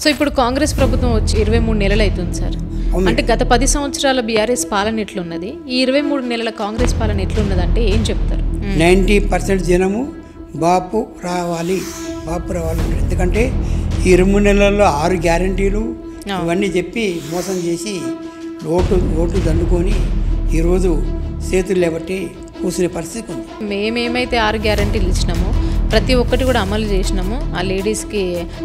So ఇప్పుడు కాంగ్రెస్ ప్రభుత్వం వచ్చి 23 నెలలు అవుతుంది సార్. అంటే గత 10 సంవత్సరాల బీఆర్ఎస్ పాలన ఎట్లున్నది, ఈ 23 నెలల కాంగ్రెస్ పాలన ఎట్లున్నదంటే ఏం చెప్తారు? 90% జనము బాపు రావాలి ఎందుకంటే ఈ 23 నెలల్లో 6 గ్యారంటీలు ఇవన్నీ చెప్పి మోసం చేసి ఓటు దండుకొని ఈరోజు చేతులు లేబట్టి కూర్చునే పరిస్థితి ఉంది. మేమేమైతే 6 గ్యారంటీలు ఇచ్చినామో ప్రతి ఒక్కటి కూడా అమలు చేసినాము. ఆ లేడీస్కి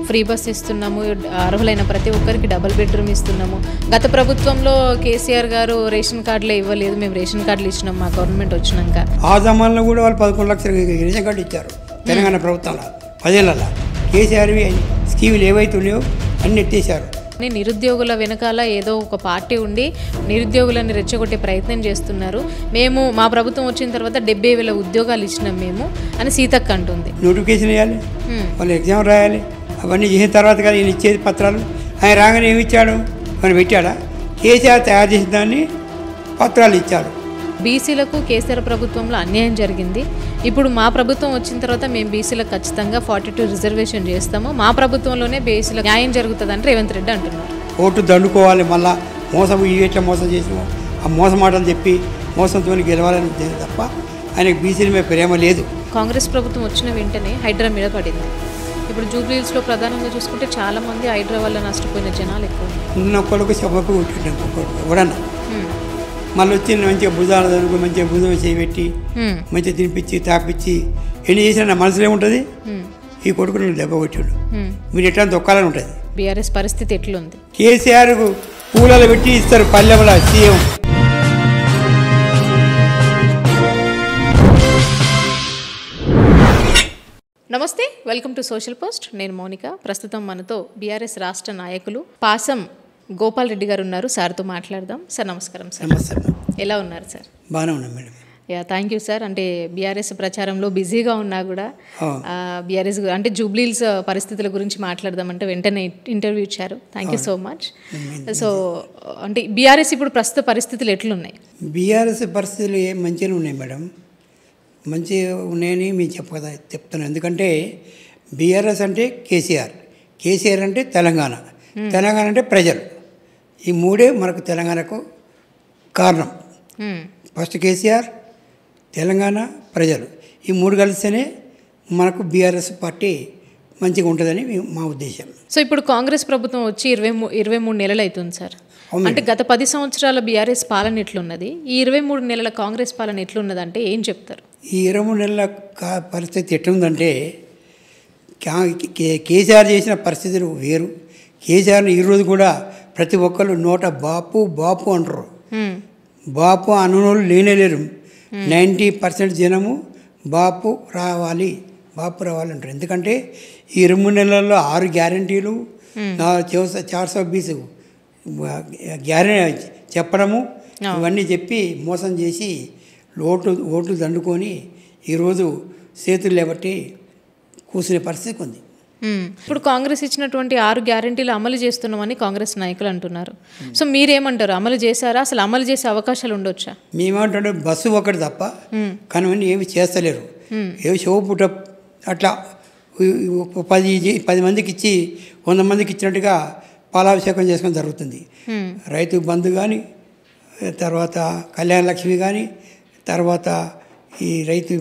ఫ్రీ బస్ ఇస్తున్నాము, అర్హులైన ప్రతి ఒక్కరికి డబుల్ బెడ్రూమ్ ఇస్తున్నాము. గత ప్రభుత్వంలో కేసీఆర్ గారు రేషన్ కార్డులే ఇవ్వలేదు, మేము రేషన్ కార్డులు ఇచ్చినాము మా గవర్నమెంట్ వచ్చినాక. ఆ జమాన్లో కూడా వాళ్ళు 11 లక్షల రేషన్ కార్డు ఇచ్చారు తెలంగాణ ప్రభుత్వంలో 10 ఏళ్ళ. కేసీఆర్ స్కీములు ఏవైతున్నాయో అన్ని ఎత్తేసారు. నిరుద్యోగుల వెనకాల ఏదో ఒక పార్టీ ఉండి నిరుద్యోగులను రెచ్చగొట్టే ప్రయత్నం చేస్తున్నారు. మేము మా ప్రభుత్వం వచ్చిన తర్వాత 70,000 ఉద్యోగాలు ఇచ్చినాం మేము అని సీతక్క అంటుంది. నోటిఫికేషన్ వేయాలి, వాళ్ళు ఎగ్జామ్ రాయాలి, అవన్నీ చేసిన తర్వాత కదా ఈయన ఇచ్చేది పత్రాలు. ఆయన రాగానే ఏమి ఇచ్చాడు, ఆయన పెట్టాడా? కేసీఆర్ తయారు చేసిన దాన్ని పత్రాలు ఇచ్చాడు. బీసీలకు కేసీఆర్ ప్రభుత్వంలో అన్యాయం జరిగింది. ఇప్పుడు మా ప్రభుత్వం వచ్చిన తర్వాత మేము బీసీలకు ఖచ్చితంగా 42 రిజర్వేషన్ చేస్తాము, మా ప్రభుత్వంలోనే బీసీలకు న్యాయం జరుగుతుందని రేవంత్ రెడ్డి అంటున్నారు. ఓటు దండుకోవాలి, మళ్ళా మోసం ఎట్లా మోసం చేసామో ఆ మోసం మాటలు చెప్పి మోసంతో గెలవాలని ఉద్దేశం తప్ప ఆయనకు బీసీల మీద ప్రేమ లేదు. కాంగ్రెస్ ప్రభుత్వం వచ్చిన వెంటనే హైడ్రా మీద పడింది. ఇప్పుడు జూబ్లీహిల్స్లో ప్రధానంగా చూసుకుంటే చాలామంది హైడ్రా వల్ల నష్టపోయిన జనాలు ఎక్కువ. ఉన్న కొడుకు చెప్పకు కొట్టిండు ఎవడన్నా, మళ్ళీ వచ్చి మంచిగా భుజాలు దొరుకు మంచిగా భుజం చేయబెట్టి మంచిగా తినిపించి తాపించి ఎన్ని చేసినా నా మనసులో ఏముంటుంది, ఈ కొడుకు నేను దెబ్బ కొట్టాడు మీరు ఎట్లా తొక్కాలని ఉంటుంది. బీఆర్ఎస్ పరిస్థితి ఎట్లుంది? కేసీఆర్ పూలలో పెట్టి ఇస్తారు పల్లెముల సీఎం. నమస్తే, వెల్కమ్ టు సోషల్ పోస్ట్. నేను మౌనిక. ప్రస్తుతం మనతో బీఆర్ఎస్ రాష్ట్ర నాయకులు పాసం గోపాల్ రెడ్డి గారు ఉన్నారు. సార్తో మాట్లాడదాం. సార్ నమస్కారం. సార్ ఎలా ఉన్నారు? సార్ బాగానే ఉన్నాం మేడం. Thank you sir. అంటే బీఆర్ఎస్ ప్రచారంలో బిజీగా ఉన్నా కూడా బీఆర్ఎస్ అంటే జూబ్లీహిల్స్ పరిస్థితుల గురించి మాట్లాడదామంటే వెంటనే ఇంటర్వ్యూ ఇచ్చారు. Thank you so much. So అంటే బీఆర్ఎస్ ఇప్పుడు ప్రస్తుత పరిస్థితులు ఎట్లున్నాయి? బీఆర్ఎస్ పరిస్థితులు మంచిగానే ఉన్నాయి మేడం, మంచిగా ఉన్నాయని మేము చెప్తాను. ఎందుకంటే బీఆర్ఎస్ అంటే కేసీఆర్ అంటే తెలంగాణ అంటే ప్రజలు. ఈ మూడే మనకు తెలంగాణకు కారణం. ఫస్ట్ కేసీఆర్, తెలంగాణ, ప్రజలు, ఈ మూడు కలిస్తేనే మనకు బీఆర్ఎస్ పార్టీ మంచిగా ఉంటుందని మా ఉద్దేశం. సో ఇప్పుడు కాంగ్రెస్ ప్రభుత్వం వచ్చి 23 నెలలు అవుతుంది సార్. అంటే గత 10 సంవత్సరాల బీఆర్ఎస్ పాలన ఎట్లున్నది, ఈ 23 నెలల కాంగ్రెస్ పాలన ఎట్లున్నది అంటే ఏం చెప్తారు? ఈ 23 నెలల పరిస్థితి ఎట్లుందంటే కేసీఆర్ చేసిన పరిస్థితులు వేరు. కేసీఆర్ని ఈరోజు కూడా ప్రతి ఒక్కరు నోట బాపు అంటారు. బాపు అనోళ్ళు లేనేలేరు. 90% జనము బాపు రావాలి అంటారు. ఎందుకంటే ఈ 23 నెలల్లో 6 గ్యారంటీలు 420 గ్యారెంటీ చెప్పడము ఇవన్నీ చెప్పి మోసం చేసి ఓట్లు దండుకొని ఈరోజు చేతులు లేబట్టి కూర్చునే పరిస్థితి ఉంది. ఇప్పుడు కాంగ్రెస్ ఇచ్చినటువంటి 6 గ్యారెంటీలు అమలు చేస్తున్నామని కాంగ్రెస్ నాయకులు అంటున్నారు. సో మీరేమంటారు? అమలు చేశారా? అసలు అమలు చేసే అవకాశాలు ఉండొచ్చా? మేమేమంటే బస్సు ఒకటి తప్ప కానీ ఏమి చేస్తలేరు. ఏమి షోపుట అట్లా 10 మందికి ఇచ్చి 100 మందికి ఇచ్చినట్టుగా పాలాభిషేకం చేసుకొని జరుగుతుంది. రైతు బంధు కానీ, తర్వాత కళ్యాణ లక్ష్మి కానీ, తర్వాత ఈ రైతు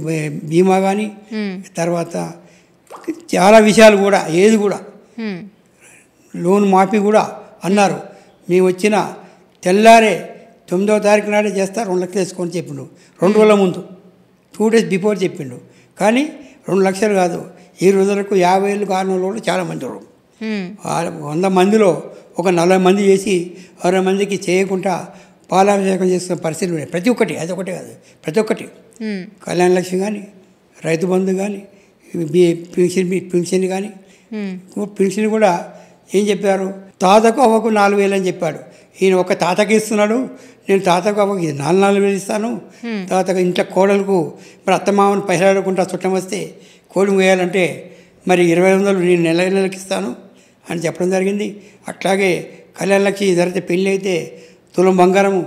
బీమా కానీ, తర్వాత చాలా విషయాలు కూడా ఏది కూడా లోన్ మాఫీ కూడా అన్నారు. మేము వచ్చిన తెల్లారే 9వ తారీఖు నాడే చేస్తా 2 లక్షలు వేసుకొని చెప్పిండు. 2 రోజుల ముందు 2 days బిఫోర్ చెప్పిండు. కానీ 2 లక్షలు కాదు, ఈ రోజులకు 50,000 కారణంలో కూడా చాలామంది ఉన్నారు. 100 మందిలో ఒక 40 మంది చేసి 60 మందికి చేయకుండా పాలాభిషేకం చేసుకునే పరిస్థితులు ఉన్నాయి. ప్రతి ఒక్కటి, అదొకటే కాదు, ప్రతి ఒక్కటి కళ్యాణ లక్ష్మి కానీ, రైతు బంధు కానీ, పెన్షన్ కానీ, పెన్షన్ కూడా ఏం చెప్పారు, తాతకు అవ్వకు 4,000 అని చెప్పాడు. ఈయన ఒక తాతకి ఇస్తున్నాడు, నేను తాతకు అవ్వకు 4,000 ఇస్తాను. తాతకు ఇంట్లో కోడలకు మరి అత్తమామని పైలాడుకుంటా చుట్టం వస్తే కోడి వేయాలంటే మరి 2,500 నేను నెలకి ఇస్తాను అని చెప్పడం జరిగింది. అట్లాగే కళ్యాణ లక్ష్మి ధరితే పెళ్ళి అయితే తులం బంగారము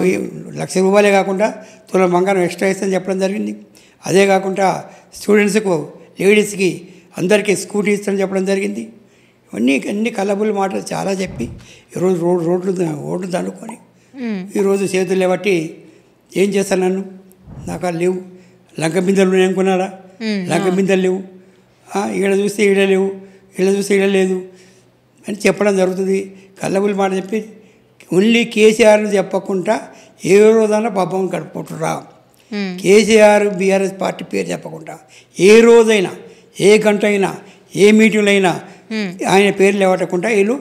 1,00,000 రూపాయలే కాకుండా తులం బంగారం ఎక్స్ట్రా ఇస్తానని చెప్పడం జరిగింది. అదే కాకుండా స్టూడెంట్స్కు లేడీస్కి అందరికీ స్కూటీ ఇస్తానని చెప్పడం జరిగింది. అన్ని కలబుల్ మాటలు చాలా చెప్పి ఈరోజు రోడ్లు దండుకొని ఈరోజు చేతులు లేబట్టి ఏం చేస్తాను నన్ను నాకు లేవు లంక బిందెలు అనుకున్నాడా లంక బిందెలు లేవు ఈడ చూస్తే ఈడ లేవు ఈడ చూస్తే ఈడ లేదు అని చెప్పడం జరుగుతుంది. కల్లబుల్ మాట చెప్పి ఓన్లీ కేసీఆర్ని చెప్పకుండా ఏ రోజైనా పాపం గడుపుకుంటురా. కేసీఆర్ బీఆర్ఎస్ పార్టీ పేరు చెప్పకుండా ఏ రోజైనా ఏ గంట అయినా ఏ మీటింగ్లు అయినా ఆయన పేరు లేవటకుండా వీళ్ళు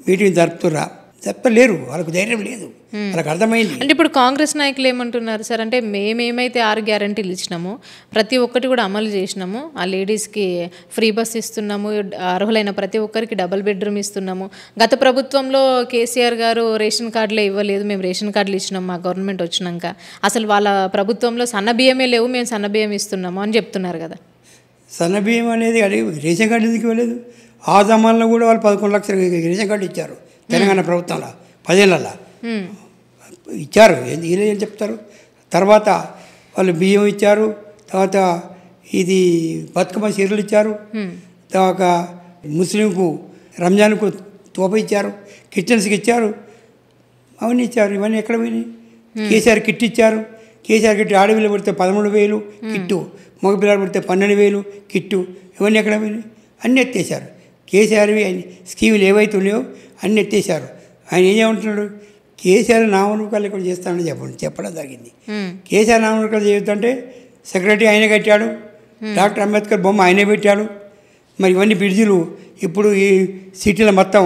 మీటింగ్ జరుపుతురా. చెప్పలేరు, వాళ్ళకు ధైర్యం లేదు, వాళ్ళకి అర్థమైంది. అంటే ఇప్పుడు కాంగ్రెస్ నాయకులు ఏమంటున్నారు సార్ అంటే మేమేమైతే 6 గ్యారంటీలు ఇచ్చినామో ప్రతి ఒక్కటి కూడా అమలు చేసినాము. ఆ లేడీస్కి ఫ్రీ బస్ ఇస్తున్నాము, అర్హులైన ప్రతి ఒక్కరికి డబుల్ బెడ్రూమ్ ఇస్తున్నాము. గత ప్రభుత్వంలో కేసీఆర్ గారు రేషన్ కార్డులే ఇవ్వలేదు, మేము రేషన్ కార్డులు ఇచ్చినాము మా గవర్నమెంట్ వచ్చినాక. అసలు వాళ్ళ ప్రభుత్వంలో సన్న బియ్యమే లేవు, మేము సన్న బియ్యం ఇస్తున్నాము అని చెప్తున్నారు కదా. సన్న బియ్యం అనేది రేషన్ కార్డు ఎందుకు ఇవ్వలేదు? ఆ జమాన్లో కూడా వాళ్ళు 11 లక్షలు రేషన్ కార్డు ఇచ్చారు తెలంగాణ ప్రభుత్వంలో 10 ఏళ్ళల్లో ఇచ్చారు. ఏం చెప్తారు? తర్వాత వాళ్ళు బియ్యం ఇచ్చారు, తర్వాత ఇది బతుకమ్మ చీరలు ఇచ్చారు, తర్వాత ముస్లింకు రంజాన్కు తోప ఇచ్చారు, క్రిస్టియన్స్కి ఇచ్చారు, అవన్నీ ఇచ్చారు. ఇవన్నీ ఎక్కడ పోయినాయి? కేసీఆర్ కిట్ ఇచ్చారు. కేసీఆర్ కిట్ ఆడపిల్ల పడితే 13,000 కిట్టు, మగపిల్లలు పడితే 12,000 కిట్టు. ఇవన్నీ ఎక్కడ పోయినాయి? అన్నీ ఎత్తేసారు. కేసీఆర్వి స్కీములు ఏవైతే ఉన్నాయో అన్నీ ఎత్తేసారు. ఆయన ఏం చేయమంటున్నాడు? కేసీఆర్ నామరూపాలు ఇక్కడ చేస్తానని చెప్పడం జరిగింది. కేసీఆర్ నామరూపాలు చేయొద్దంటే సెక్రటరీ ఆయనే కట్టాడు, డాక్టర్ అంబేద్కర్ బొమ్మ ఆయనే పెట్టాడు. మరి ఇవన్నీ బ్రిడ్జిలు ఇప్పుడు ఈ సిటీలో మొత్తం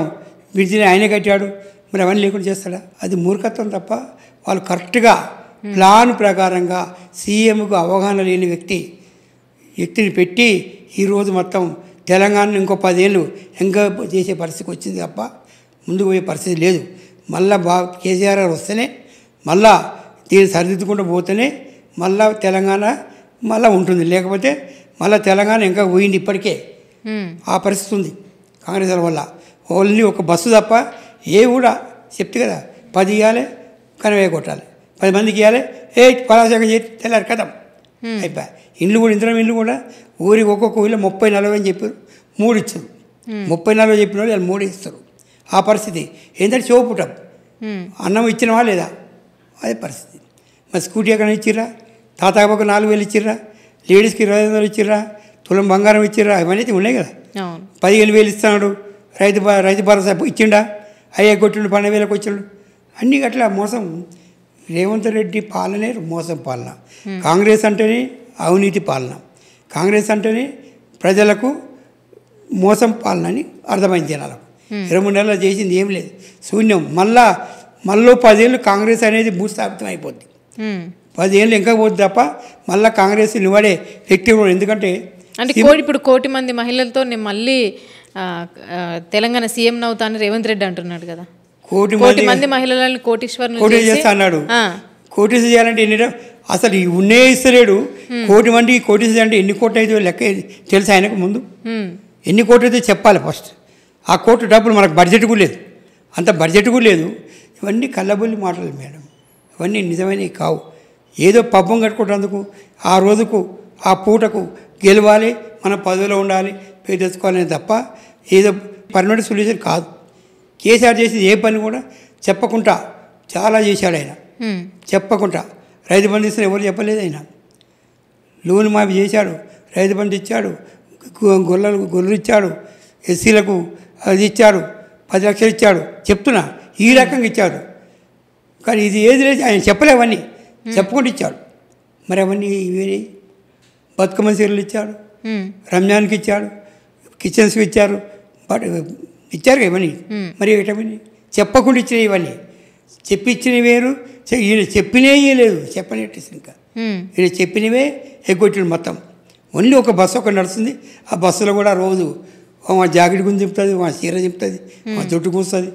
బ్రిడ్జిని ఆయనే కట్టాడు. మరి అవన్నీ లేకుండా చేస్తాడా? అది మూర్ఖత్వం తప్ప. వాళ్ళు కరెక్ట్గా ప్లాన్ ప్రకారంగా సీఎంకు అవగాహన లేని వ్యక్తిని పెట్టి ఈరోజు మొత్తం తెలంగాణను ఇంకో 10 ఏళ్ళు ఇంకా చేసే పరిస్థితికి వచ్చింది తప్ప ముందుకు పోయే పరిస్థితి లేదు. మళ్ళా కేసీఆర్ వస్తేనే మళ్ళా దీన్ని సరిదిద్దుకుంటూ పోతేనే మళ్ళా తెలంగాణ మళ్ళీ ఉంటుంది. లేకపోతే మళ్ళీ తెలంగాణ ఇంకా పోయింది. ఇప్పటికే ఆ పరిస్థితి ఉంది కాంగ్రెస్ వల్ల. ఓన్లీ ఒక బస్సు తప్ప ఏ కూడా చెప్తే కదా 10 ఇవ్వాలి, కనవే కొట్టాలి, 10 మందికి ఇవ్వాలి, పలాశకం చేసి తెల్లారు కథం అయిపోయి. ఇండ్లు కూడా ఇంద్రం ఇండ్లు కూడా ఊరికి ఒక్కొక్క ఊళ్ళో 30-40 అని చెప్పారు, 3 ఇచ్చారు. 30-40 చెప్పిన వాళ్ళు 3 ఇస్తారు. ఆ పరిస్థితి ఏంటంటే చూపుటం అన్నం ఇచ్చినవా లేదా అదే పరిస్థితి. మరి స్కూటీ ఎక్కడ ఇచ్చిర్రా? తాతాకు 4,000 ఇచ్చిర్రా? లేడీస్కి 2,500 ఇచ్చిర్రా? తులం బంగారం ఇచ్చిర్రా? ఇవన్నీ ఉన్నాయి కదా. 15,000 ఇస్తున్నాడు. రైతు భరోసా ఇచ్చిండా? అయ్యే కొట్టిండు 12,000కి వచ్చిండు. అన్నీ అట్లా మోసం. రేవంత్ రెడ్డి పాలనే మోసం పాలన. కాంగ్రెస్ అంటేనే అవినీతి పాలన. కాంగ్రెస్ అంటేనే ప్రజలకు మోసం పాలన అని అర్థమైంది జనాలకు. 23 నెలలు చేసింది ఏం లేదు, శూన్యం. మళ్ళీ 10 ఏళ్ళు కాంగ్రెస్ అనేది భూస్థాపితం అయిపోద్ది. 10 ఏళ్ళు ఇంకా పోద్ది తప్ప మళ్ళీ కాంగ్రెస్ నిలబడే వ్యక్తి కూడా. ఎందుకంటే ఇప్పుడు 1,000,000 మంది మహిళలతో నేను మళ్ళీ తెలంగాణ సీఎం అవుతాను రేవంత్ రెడ్డి అంటున్నాడు కదా. 1,000,000 మంది మహిళలను కోటీశ్వరులు చేస్తా అన్నాడు. కోటీసు చేయాలంటే ఎన్ని అసలు ఉన్నే ఇస్తలేడు. 1,000,000 మందికి కోటీసు అంటే ఎన్ని కోట్లు అయితే లెక్క తెలుసు ఆయనకు. ముందు ఎన్ని కోట్లు అయితే చెప్పాలి ఫస్ట్. ఆ కోట్లు డబ్బులు మనకు బడ్జెట్ కూడా లేదు, అంత బడ్జెట్ కూడా లేదు. ఇవన్నీ కళ్ళబొల్లి మాటలు మేడం, ఇవన్నీ నిజమైనవి కావు. ఏదో పబ్బం కట్టుకోవడానికి ఆ రోజుకు ఆ పూటకు గెలవాలి, మనం పదవిలో ఉండాలి, పేరు తెచ్చుకోవాలని తప్ప ఏదో పర్మనెంట్ సొల్యూషన్ కాదు. కేసీఆర్ చేసి ఏ పని కూడా చెప్పకుండా చాలా చేశాడు ఆయన. చెప్పకుండా రైతు బంధు ఇస్తే ఎవరు చెప్పలేదు. ఆయన లోన్ మాఫీ చేశాడు, రైతు బంధు ఇచ్చాడు, గొర్రెలు ఇచ్చాడు, ఎస్సీలకు అది ఇచ్చాడు, 10 లక్షలు ఇచ్చాడు. చెప్తున్నా ఈ రకంగా ఇచ్చాడు. కానీ ఇది ఏది లేదు, ఆయన చెప్పలేవన్నీ చెప్పుకుంటూ ఇచ్చాడు. మరి అవన్నీ ఇవన్నీ బతుకమ్మ చీరలు ఇచ్చాడు, రంజాన్కి ఇచ్చాడు, కిచెన్స్కి ఇచ్చారు, బట్ ఇచ్చారు ఇవన్నీ. మరి ఇవన్నీ చెప్పకుండా ఇచ్చినవి, ఇవన్నీ చెప్పిచ్చినవి వేరు, ఈయన చెప్పినవి లేదు, చెప్పనేటి ఇంకా ఈయన చెప్పినవే ఎగ్గొట్టిన మొత్తం. ఓన్లీ ఒక బస్సు ఒకటి నడుస్తుంది. ఆ బస్సులో కూడా రోజు మా జాకెట్ గురించి చెప్తుంది, మా చీర చెప్తుంది, మా జుట్టు కూస్తుంది,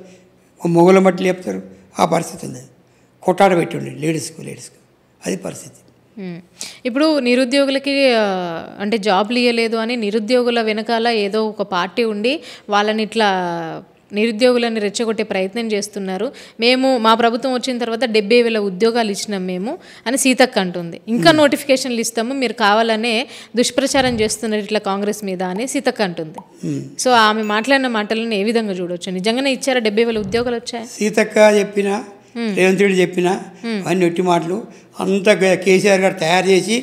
మా మొగల మట్టి లేపుతారు. ఆ పరిస్థితి ఉంది. కొట్టాడ పెట్టి ఉండే లేడీస్కు అది పరిస్థితి. ఇప్పుడు నిరుద్యోగులకి అంటే జాబ్లు ఇవ్వలేదు అని నిరుద్యోగుల వెనకాల ఏదో ఒక పార్టీ ఉండి వాళ్ళని ఇట్లా నిరుద్యోగులను రెచ్చగొట్టే ప్రయత్నం చేస్తున్నారు. మేము మా ప్రభుత్వం వచ్చిన తర్వాత 70,000 ఉద్యోగాలు ఇచ్చినాం మేము అని సీతక్క అంటుంది. ఇంకా నోటిఫికేషన్లు ఇస్తాము, మీరు కావాలనే దుష్ప్రచారం చేస్తున్నారు ఇట్లా కాంగ్రెస్ మీద అని సీతక్క అంటుంది. సో ఆమె మాట్లాడిన మాటలను ఏ విధంగా చూడవచ్చు? నిజంగానే ఇచ్చారా 70,000 ఉద్యోగాలు వచ్చాయి? సీతక్క చెప్పిన, రేవంత్ రెడ్డి చెప్పిన అన్ని ఒట్టి మాటలు. అంతా కేసీఆర్ గారు తయారు చేసి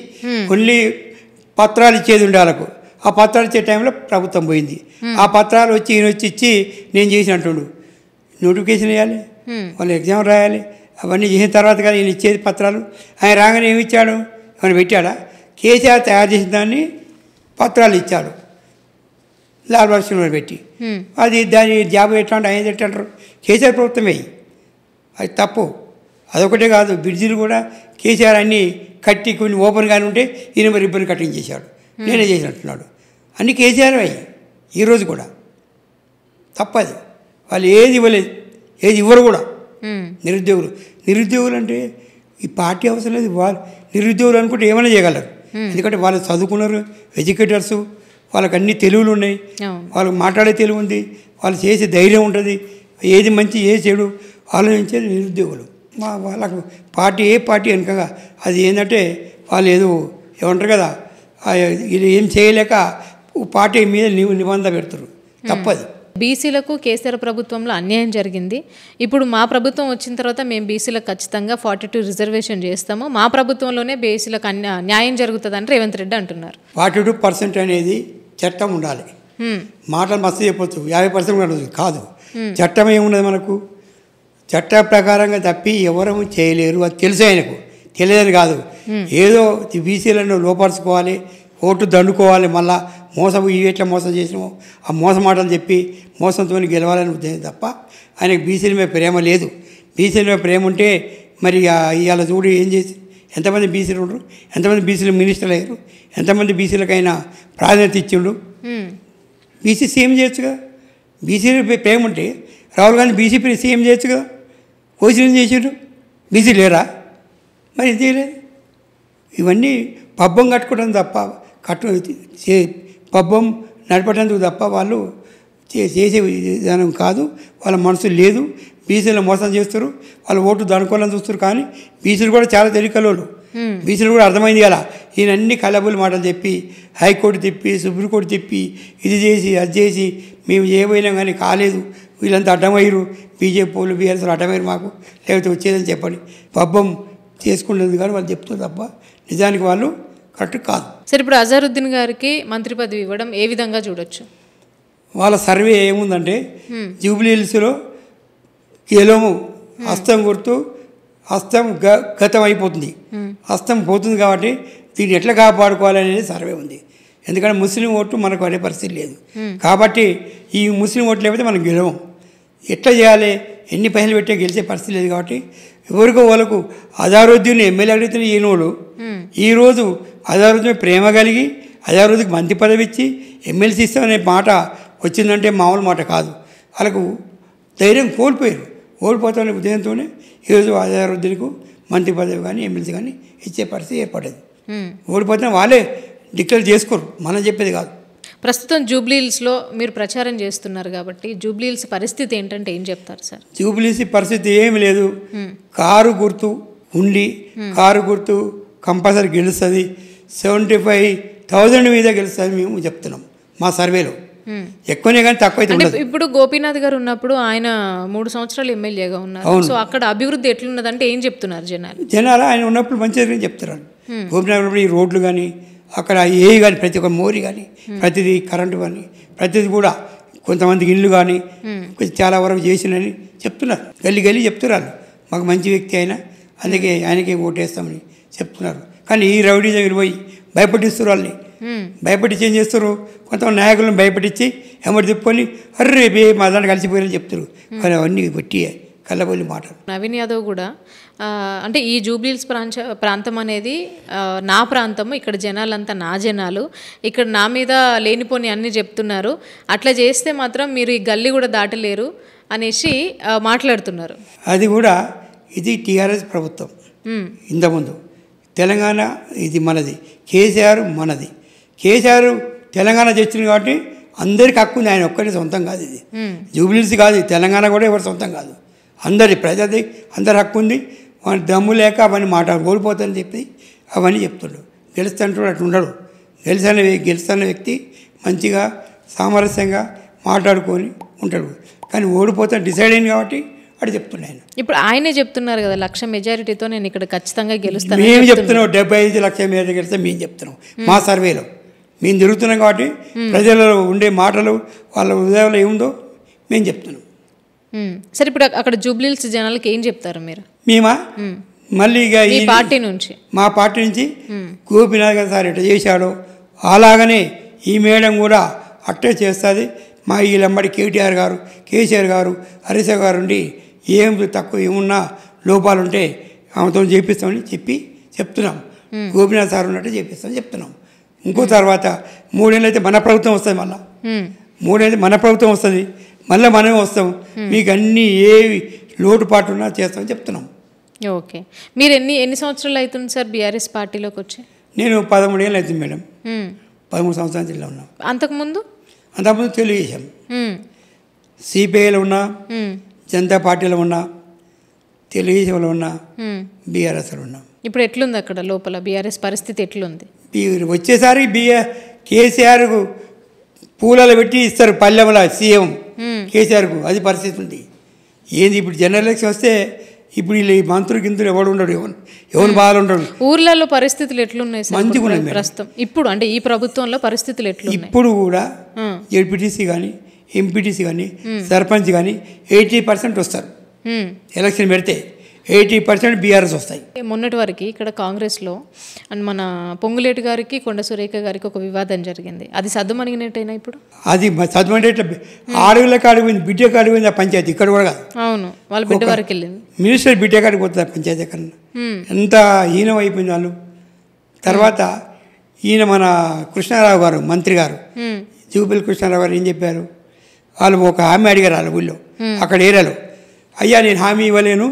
ఓన్లీ పత్రాలు ఇచ్చేది ఉండే వాళ్ళకు. ఆ పత్రాలు ఇచ్చే టైంలో ప్రభుత్వం పోయింది. ఆ పత్రాలు వచ్చి ఈయన వచ్చి ఇచ్చి నేను చేసినట్టుండు. నోటిఫికేషన్ వేయాలి, వాళ్ళు ఎగ్జామ్ రాయాలి, అవన్నీ చేసిన తర్వాత కదా ఈయన ఇచ్చేది పత్రాలు. ఆయన రాగానే ఏమి ఇచ్చాడు? ఏమైనా పెట్టాడా? కేసీఆర్ తయారు చేసిన దాన్ని పత్రాలు ఇచ్చాడు లాల్ బహదూర్ పెట్టి. అది దాని జాబ్ ఎట్లా అంటే ఆయన ఎట్లంటారు? కేసీఆర్ ప్రభుత్వమే. అది తప్పు. అదొకటే కాదు, బ్రిడ్జిలు కూడా కేసీఆర్ అన్నీ కట్టి కొన్ని ఓపెన్ కానీ ఉంటే ఈయన మరి రిబ్బన్ కటింగ్ చేశాడు, నేనే చేసినట్టున్నాడు. అన్నీ కేసీఆర్ అయ్యి ఈరోజు కూడా తప్పది. వాళ్ళు ఏది ఇవ్వలేదు, ఏది ఇవ్వరు కూడా. నిరుద్యోగులు అంటే ఈ పార్టీ అవసరం లేదు. వాళ్ళు నిరుద్యోగులు అనుకుంటే ఏమైనా చేయగలరు. ఎందుకంటే వాళ్ళు చదువుకున్నారు, ఎడ్యుకేటర్స్, వాళ్ళకి అన్ని తెలుగులు ఉన్నాయి, వాళ్ళకి మాట్లాడే తెలుగు ఉంది, వాళ్ళు చేసే ధైర్యం ఉంటుంది. ఏది మంచి ఏది చెడు ఆలోచించేది నిరుద్యోగులు. వాళ్ళకు పార్టీ ఏ పార్టీ వెనుకగా అది ఏంటంటే వాళ్ళు ఏదో ఏమంటారు కదా, ఇది ఏం చేయలేక పార్టీ మీద నిబంధన పెడతారు. తప్పది. బీసీలకు కేసీఆర్ ప్రభుత్వంలో అన్యాయం జరిగింది. ఇప్పుడు మా ప్రభుత్వం వచ్చిన తర్వాత మేము బీసీలకు ఖచ్చితంగా 42 రిజర్వేషన్ చేస్తాము, మా ప్రభుత్వంలోనే బీసీలకు న్యాయం జరుగుతుందని రేవంత్ రెడ్డి అంటున్నారు. 42% అనేది చట్టం ఉండాలి. మాటలు మస్తు చెప్పొచ్చు, 50% ఉండదు. కాదు, చట్టం ఏమున్నది మనకు? చట్ట ప్రకారంగా తప్పి ఎవరూ చేయలేరు. అది తెలుసు ఆయనకు, తెలియదని కాదు. ఏదో బీసీలను లోపరుచుకోవాలి, ఓటు దండుకోవాలి, మళ్ళా మోసం ఎట్లా మోసం చేసినామో ఆ మోసం మాటలు చెప్పి మోసంతో గెలవాలని ఉద్దేశం తప్ప ఆయనకు బీసీల మీద ప్రేమ లేదు. బీసీల మీద ప్రేమ ఉంటే మరి ఇవాళ చూడు ఏం చేసి ఎంతమంది బీసీలు ఉండరు, ఎంతమంది బీసీలు మినిస్టర్లు అయ్యారు, ఎంతమంది బీసీలకైనా ప్రాధాన్యత ఇచ్చిండు. బీసీ సీఎం చేయొచ్చుగా. బీసీల ప్రేమ ఉంటే రాహుల్ గాంధీ బీసీ సీఎం చేయొచ్చుగా. కోచింగ్ చేసారు, బీసీ లేరా? మరి ఇది లేదు. ఇవన్నీ పబ్బం కట్టుకోవడం తప్ప పబ్బం నడపడానికి తప్ప వాళ్ళు చేసే విధానం కాదు. వాళ్ళ మనసు లేదు. బీసీలు మోసం చేస్తారు, వాళ్ళు ఓటు దానుకోవాలని చూస్తారు. కానీ బీసీలు కూడా చాలా తెలియకలోళ్ళు. బీసీలు కూడా అర్థమైంది కదా. ఈయన అన్ని కలబుల్ మాటలు చెప్పి హైకోర్టు తిప్పి సుప్రీంకోర్టు తిప్పి ఇది చేసి అది చేసి మేము చేయబోయినాం కానీ కాలేదు, వీళ్ళంతా అడ్డమయ్యారు, బీజేపీ వాళ్ళు బీఆర్ఎస్లు అడ్డమయ్యారు మాకు, లేకపోతే వచ్చేదని చెప్పండి పబ్బం చేసుకుంటుంది. కానీ వాళ్ళు చెప్తారు తప్ప నిజానికి వాళ్ళు కరెక్ట్ కాదు. సరే, ఇప్పుడు అజారుద్దీన్ గారికి మంత్రి పదవి ఇవ్వడం ఏ విధంగా చూడొచ్చు? వాళ్ళ సర్వే ఏముందంటే జూబ్లీ హిల్స్లో గెలము హస్తం గుర్తు, హస్తం గతం అయిపోతుంది, హస్తం పోతుంది. కాబట్టి దీన్ని ఎట్లా కాపాడుకోవాలనేది సర్వే ఉంది. ఎందుకంటే ముస్లిం ఓటు మనకు అనే పరిస్థితి లేదు. కాబట్టి ఈ ముస్లిం ఓట్లు లేకపోతే మనం గెలవం. ఎట్లా చేయాలి, ఎన్ని పైసలు పెట్టే గెలిచే పరిస్థితి లేదు. కాబట్టి ఎవరికో వాళ్ళకు అజారుద్దీన్ ఎమ్మెల్యే అడిగితే ఈయనోడు ఈరోజు అజారుద్దీన్ ప్రేమ కలిగి అజారుద్దీన్కి మంత్రి పదవి ఇచ్చి ఎమ్మెల్సీ ఇస్తామనే మాట వచ్చిందంటే మామూలు మాట కాదు. వాళ్ళకు ధైర్యం కోల్పోయారు. ఓడిపోతామనే ఉదయంతోనే ఈరోజు అజారుద్దీన్కు మంత్రి పదవి కానీ ఎమ్మెల్సీ కానీ ఇచ్చే పరిస్థితి ఏర్పడేది. ఓడిపోతే వాళ్ళే డిక్లేర్ చేసుకోరు, మనం చెప్పేది కాదు. ప్రస్తుతం జూబ్లీహిల్స్లో మీరు ప్రచారం చేస్తున్నారు కాబట్టి జూబ్లీహిల్స్ పరిస్థితి ఏంటంటే ఏం చెప్తారు సార్? జూబ్లీహిల్స్ పరిస్థితి ఏమి లేదు. కారు గుర్తు ఉండి కారు గుర్తు కంపల్సరీ గెలుస్తుంది. 75,000 మీద గెలుస్తుంది మేము చెప్తున్నాం మా సర్వేలో. ఎక్కువనే కానీ తక్కువ అయితే ఉండదు. ఇప్పుడు గోపీనాథ్ గారు ఉన్నప్పుడు ఆయన 3 సంవత్సరాలు ఎమ్మెల్యేగా ఉన్నారు. సో అక్కడ అభివృద్ధి ఎట్లున్నదంటే ఏం చెప్తున్నారు జనాలు? ఆయన ఉన్నప్పుడు మంచిగా చెప్తున్నారు. గోపీనాథ్ ఉన్నప్పుడు ఈ రోడ్లు కానీ అక్కడ ఏ కానీ ప్రతి ఒక్క మోరి కానీ ప్రతిదీ కరెంటు కానీ ప్రతిదీ కూడా కొంతమందికి ఇల్లు కానీ చాలా వరకు చేసినని చెప్తున్నారు. గల్లీ చెప్తున్నారు మాకు మంచి వ్యక్తి అయినా అందుకే ఆయనకే ఓటేస్తామని చెప్తున్నారు. కానీ ఈ రౌడీ దగ్గర పోయి భయపడిస్తారు. వాళ్ళని భయపడిచ్చి ఏం చేస్తారు, కొంతమంది నాయకులను భయపడిచ్చి ఎమ్మడి తిప్పుకొని అర్రే బే మా దాంట్లో కలిసిపోయారని చెప్తారు. కానీ అవన్నీ బట్టి కళ్ళబొల్లి మాటలు. నవీన్ యాదవ్ కూడా అంటే ఈ జూబ్లీహిల్స్ ప్రాంతం అనేది నా ప్రాంతము, ఇక్కడ జనాలంతా నా జనాలు, ఇక్కడ నా మీద లేనిపోని అన్నీ చెప్తున్నారు, అట్లా చేస్తే మాత్రం మీరు ఈ గల్లీ కూడా దాటలేరు అనేసి మాట్లాడుతున్నారు. అది కూడా ఇది టీఆర్ఎస్ ప్రభుత్వం. ఇంతకుముందు తెలంగాణ ఇది మనది, కేసీఆర్ మనది. కేసీఆర్ తెలంగాణ తెచ్చింది కాబట్టి అందరికి హక్కు ఉంది, ఆయన ఒక్కరి సొంతం కాదు ఇది. జూబ్లీస్ కాదు, తెలంగాణ కూడా ఎవరి సొంతం కాదు, అందరి ప్రజది అందరి హక్కు ఉంది. వాడి దమ్ము లేక అవన్నీ ఓడిపోతానని చెప్పి అవన్నీ చెప్తుండు. గెలుస్తుంటాడు అట్లా ఉండడు. గెలుస్తున్న వ్యక్తి మంచిగా సామరస్యంగా మాట్లాడుకొని ఉంటాడు. కానీ ఓడిపోతాను డిసైడ్ అయింది కాబట్టి అటు చెప్తున్నాను ఆయన. ఇప్పుడు ఆయనే చెప్తున్నారు కదా 1,00,000 మెజారిటీతో నేను ఇక్కడ ఖచ్చితంగా గెలుస్తాను. మేము చెప్తున్నాం 75 లక్షల మీద గెలిస్తే మేము చెప్తున్నాం. మా సర్వేలో మేము తిరుగుతున్నాం కాబట్టి ప్రజలలో ఉండే మాటలు వాళ్ళ హృదయంలో ఏముందో మేము చెప్తున్నాం. సరే ఇప్పుడు అక్కడ జూబ్లీహిల్స్ జనాలకి ఏం చెప్తారు మీరు? మేమా మళ్ళీ ఇక ఈ పార్టీ నుంచి మా పార్టీ నుంచి గోపీనాథ్ గారు సార్ ఎట్లా చేశాడో అలాగనే ఈ మేడం కూడా అట్టే చేస్తుంది. మా వీళ్ళమ్మడి కేసీఆర్ గారు హరీష్ గారు ఉండి ఏం తక్కువ ఏమున్నా లోపాలు ఉంటే ఆమెతో చేపిస్తామని చెప్తున్నాం. గోపీనాథ్ సార్ ఉన్నట్టు చేపిస్తామని చెప్తున్నాం. ఇంకో తర్వాత 3 ఏళ్ళు అయితే మన ప్రభుత్వం వస్తుంది, మళ్ళీ 3 ఏళ్ళు మన ప్రభుత్వం వస్తుంది, మళ్ళీ మనమే వస్తాం. మీకు అన్నీ ఏవి లోటుపాటు ఉన్నా చేస్తామని చెప్తున్నాం. ఓకే. మీరు ఎన్ని సంవత్సరాలు అవుతుంది సార్ బీఆర్ఎస్ పార్టీలోకి వచ్చి? నేను 13 ఏళ్ళు అవుతుంది మేడం. 13 సంవత్సరాల జిల్లా ఉన్నాం. అంతకుముందు తెలుగుదేశం సిపిఐలో ఉన్నా, జనతా పార్టీలో ఉన్నా, తెలుగుదేశంలో ఉన్నా, బీఆర్ఎస్లో ఉన్నా. ఇప్పుడు ఎట్లుంది అక్కడ లోపల బీఆర్ఎస్ పరిస్థితి ఎట్లుంది? వచ్చేసారి కేసీఆర్కు పూలలో పెట్టి ఇస్తారు పల్లెంలో సీఎం కేసీఆర్కు, అది పరిస్థితి ఉంది. ఏంది ఇప్పుడు జనరల్ ఎలక్షన్ వస్తే ఇప్పుడు వీళ్ళు మంత్రులు గింతులు ఎవడు ఉండడు, ఎవరు బాగా ఉండడు. ఊర్లలో పరిస్థితులు ఎట్లున్నాయి మంచిగా ఉన్నాయి ప్రస్తుతం? ఇప్పుడు అంటే ఈ ప్రభుత్వంలో పరిస్థితులు ఎట్లున్నాయి? ఇప్పుడు కూడా జెడ్పీటీసీ కానీ ఎంపీటీసీ కానీ సర్పంచ్ కానీ 80% వస్తారు. ఎలక్షన్ పెడితే 80% బీఆర్ఎస్ వస్తాయి. మొన్నటి వరకు ఇక్కడ కాంగ్రెస్లో అండ్ మన పొంగులేటి గారికి కొండ సురేఖ గారికి ఒక వివాదం జరిగింది. అది సద్దుమణిగినట్టయినా ఇప్పుడు అది సద్దుమంటే ఇట్లా ఆడవిళ్ళ కాడిపోయింది, బిడ్డ కాడిపోయింది ఆ పంచాయతీ. ఇక్కడ కూడా కాదు, అవును, వాళ్ళ బిడ్డ వరకు వెళ్ళింది. మినిస్టర్ బిడ్డ కాడికి పోతుంది ఆ పంచాయతీ. ఎక్కడ ఎంత హీనం అయిపోయింది వాళ్ళు. తర్వాత ఈయన మన కృష్ణారావు గారు మంత్రి గారు, జూబిల్ కృష్ణారావు గారు ఏం చెప్పారు, వాళ్ళు ఒక హామీ అడిగారు వాళ్ళ ఊళ్ళో అక్కడ ఏరియాలో, అయ్యా నేను హామీ ఇవ్వలేను,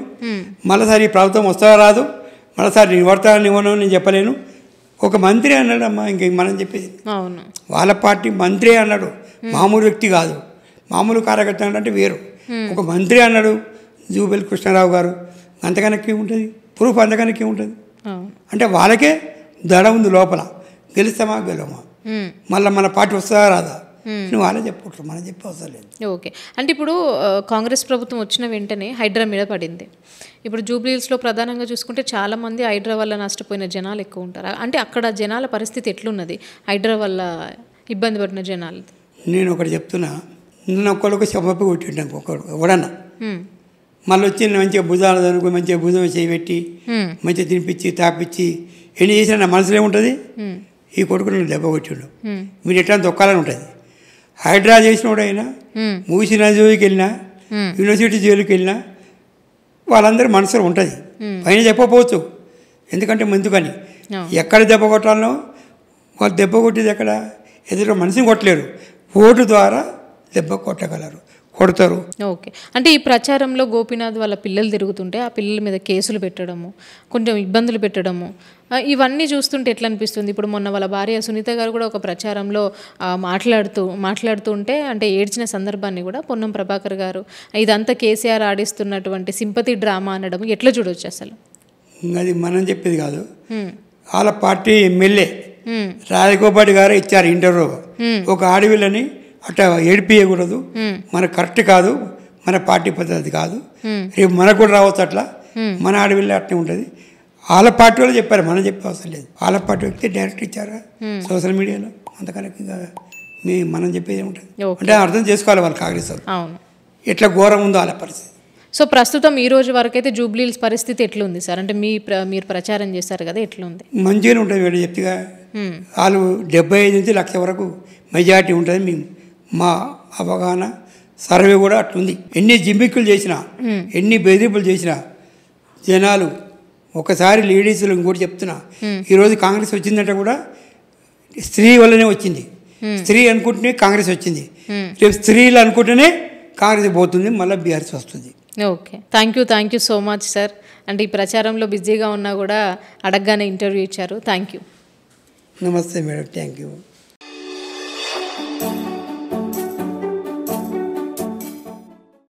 మరోసారి ప్రభుత్వం వస్తారా రాదు, మరోసారి నేను పడతానని ఇవ్వను, నేను చెప్పలేను. ఒక మంత్రి అన్నాడు అమ్మా, ఇంక మనం చెప్పేది అవును, వాళ్ళ పార్టీ మంత్రి అన్నాడు, మామూలు వ్యక్తి కాదు, మామూలు కార్యకర్త అంటే వేరు. ఒక మంత్రి అన్నాడు జూబిల్ కృష్ణారావు గారు, అంతకనక్కి ఉంటుంది ప్రూఫ్, అంతకనక్కి ఉంటుంది. అంటే వాళ్ళకే దడ ఉంది లోపల, గెలుస్తామా గెలవమా, మళ్ళీ మన పార్టీ వస్తుందా రాదా నువ్వు వాళ్ళే చెప్పుకుంటారు, మనం చెప్పి అవసరం లేదు. ఓకే. అంటే ఇప్పుడు కాంగ్రెస్ ప్రభుత్వం వచ్చిన వెంటనే హైడ్రా మీద పడింది. ఇప్పుడు జూబ్లీహిల్స్లో ప్రధానంగా చూసుకుంటే చాలామంది హైడ్రా వల్ల నష్టపోయిన జనాలు ఎక్కువ ఉంటారు. అంటే అక్కడ జనాల పరిస్థితి ఎట్లున్నది హైడ్రా వల్ల ఇబ్బంది పడిన జనాలు? నేను ఒకటి చెప్తున్నా, నిన్న ఒక్కడికి చెప్పి కొట్టింటాం ఒకడు ఎవడన్నా, మళ్ళీ వచ్చి మంచిగా భుజాలు దనుకు మంచిగా భుజం చేయబెట్టి మంచిగా తినిపించి తాపించి ఎన్ని చేసినా నా మనసులో ఏముంటుంది, ఈ కొడుకు నన్ను దెబ్బ కొట్టిండు, మీరు ఎట్లా తొక్కాలని ఉంటుంది. హైడ్రా చేసినోడు అయినా, మూసిన జోలికి వెళ్ళినా, యూనివర్సిటీ జైలుకి వెళ్ళినా వాళ్ళందరూ మనసులో ఉంటుంది. పైన చెప్పకపోవచ్చు, ఎందుకంటే ఎందుకని ఎక్కడ దెబ్బ కొట్టాలనో వాళ్ళు దెబ్బ కొట్టేది ఎక్కడ, ఎదురు మనిషిని కొట్టలేరు, ఓటు ద్వారా దెబ్బ కొట్టగలరు, కొడతారు. ఓకే. అంటే ఈ ప్రచారంలో గోపీనాథ్ వాళ్ళ పిల్లలు తిరుగుతుంటే ఆ పిల్లల మీద కేసులు పెట్టడము, కొంచెం ఇబ్బందులు పెట్టడము, ఇవన్నీ చూస్తుంటే ఎట్లా అనిపిస్తుంది? ఇప్పుడు మొన్న వాళ్ళ భార్య సునీత గారు కూడా ఒక ప్రచారంలో మాట్లాడుతూ ఉంటే అంటే ఏడ్చిన సందర్భాన్ని కూడా పొన్నం ప్రభాకర్ గారు ఇదంతా కేసీఆర్ ఆడిస్తున్నటువంటి సింపతి డ్రామా అనడం ఎట్లా చూడవచ్చు అసలు? అది మనం చెప్పేది కాదు, వాళ్ళ పార్టీ ఎమ్మెల్యే రాజగోపాల్ గారు ఇచ్చారు ఇంటర్వ్యూ, ఒక ఆడవిల్లని అట్లా ఏడిపియకూడదు, మనకు కరెక్ట్ కాదు, మన పార్టీ పద్ధతి కాదు, రేపు మనకు కూడా రావచ్చు అట్లా, మన ఆడవిల్ల అట్నే ఉంటుంది. వాళ్ళ పార్టీ వాళ్ళు చెప్పారు, మనం చెప్పే అవసరం లేదు. వాళ్ళ పార్టీ వ్యక్తి డైరెక్ట్ ఇచ్చారా సోషల్ మీడియాలో, అంతకనక మనం చెప్పేది ఏముంటుంది అంటే అర్థం చేసుకోవాలి వాళ్ళు కాంగ్రెస్ వాళ్ళు ఎట్లా ఘోరం ఉందో వాళ్ళ పరిస్థితి. సో ప్రస్తుతం ఈ రోజు వరకు అయితే జూబ్లీహిల్స్ పరిస్థితి ఎట్లుంది సార్? అంటే మీరు ప్రచారం చేస్తారు కదా, ఎట్లుంది? మంచిగానే ఉంటుంది వీళ్ళు చెప్తిగా, వాళ్ళు 75 నుంచి 1,00,000 వరకు మెజారిటీ ఉంటుంది. మేము మా అవగాహన సర్వే కూడా అట్లుంది. ఎన్ని జిమ్మిక్కులు చేసినా, ఎన్ని బెదిరింపులు చేసినా జనాలు ఒకసారి లేడీస్లు ఇంకోటి చెప్తున్నా, ఈరోజు కాంగ్రెస్ వచ్చిందంటే కూడా స్త్రీ వల్లనే వచ్చింది. స్త్రీ అనుకుంటేనే కాంగ్రెస్ వచ్చింది, రేపు స్త్రీలు అనుకుంటేనే కాంగ్రెస్ పోతుంది, మళ్ళీ బీఆర్ఎస్ వస్తుంది. Okay. Thank you so much sir. అంటే ఈ ప్రచారంలో బిజీగా ఉన్నా కూడా అడగగానే ఇంటర్వ్యూ ఇచ్చారు. Thank you. నమస్తే మేడం, థ్యాంక్ యూ.